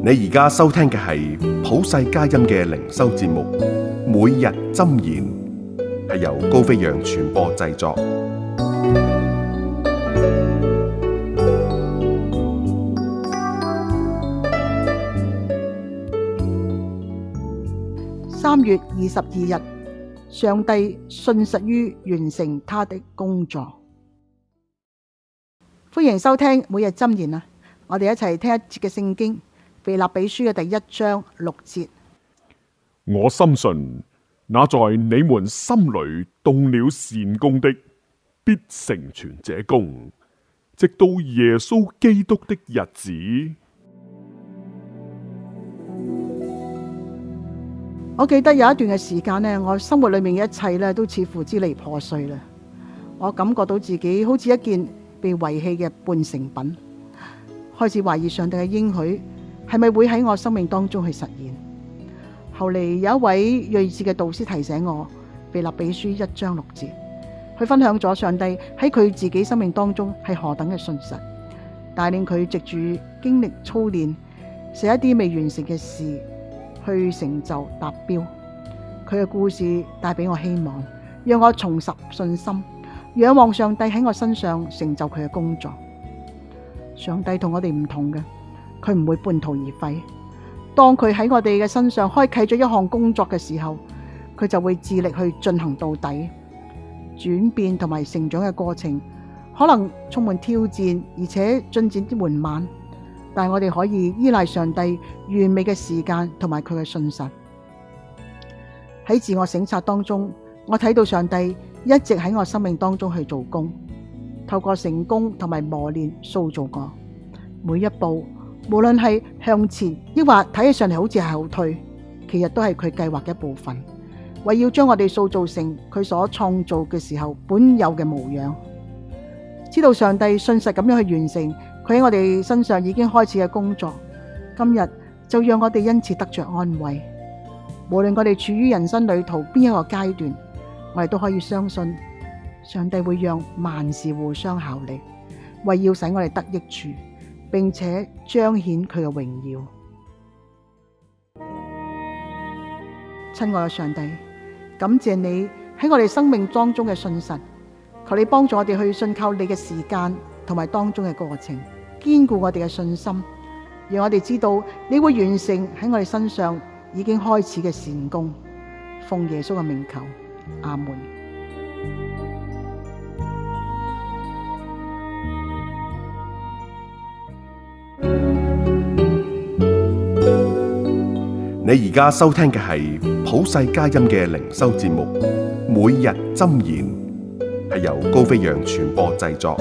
你而家收聽嘅係普世佳音嘅靈修節目，每日箴言，係由高飛揚傳播製作。3月22日，上帝信實於完成他的工作。歡迎收聽每日箴言啊！我哋一齊聽一節嘅聖經，腓立比書嘅第1章6節。我深信那在你們心裏動了善工的，必成全這工，直到耶穌基督的日子。我記得有一段嘅時間呢，我生活裏面嘅一切呢都似乎支離破碎啦。我感覺到自己好似一件被遺棄嘅半成品，開始懷疑上帝嘅應許係咪會喺我生命當中去實現。後嚟有一位睿智嘅導師提醒我，腓立比書1章6節，佢分享咗上帝喺佢自己生命當中係何等嘅信實，帶領佢藉住經歷操練，寫一啲未完成嘅事去成就達標。佢嘅故事帶俾我希望，讓我重拾信心，仰望上帝喺我身上成就佢嘅工作。上帝同我哋唔同嘅，佢唔會半途而廢。當佢喺我哋嘅身上開啟咗一項工作嘅時候，佢就會致力去進行到底。轉變同埋成長嘅過程可能充滿挑戰，而且進展啲緩慢，但係我哋可以依賴上帝完美嘅時間同埋佢嘅信實。喺自我省察當中，我睇到上帝一直喺我生命當中去做工，透過成功同埋磨練塑造我。每一步，無論係向前抑或睇起上嚟好似係後退，其實都係佢計劃嘅一部分，為要將我哋塑造成佢所創造嘅時候本有嘅模樣。知道上帝信實咁樣去完成佢喺我哋身上已經開始嘅工作，今日就讓我哋因此得着安慰。無論我哋處於人生旅途邊一個階段，我哋都可以相信上帝會讓萬事互相效力，為要使我哋得益處，並且彰顯佢嘅榮耀。親愛嘅上帝，感謝你喺我哋生命當中嘅信實，求你幫助我哋去信靠你嘅時間同埋當中嘅過程，堅固我哋嘅信心，讓我哋知道你會完成喺我哋身上已經開始嘅善工。奉耶穌嘅名求，阿門。你而家收聽嘅係普世佳音嘅靈修節目，每日箴言，係由高飛揚傳播製作。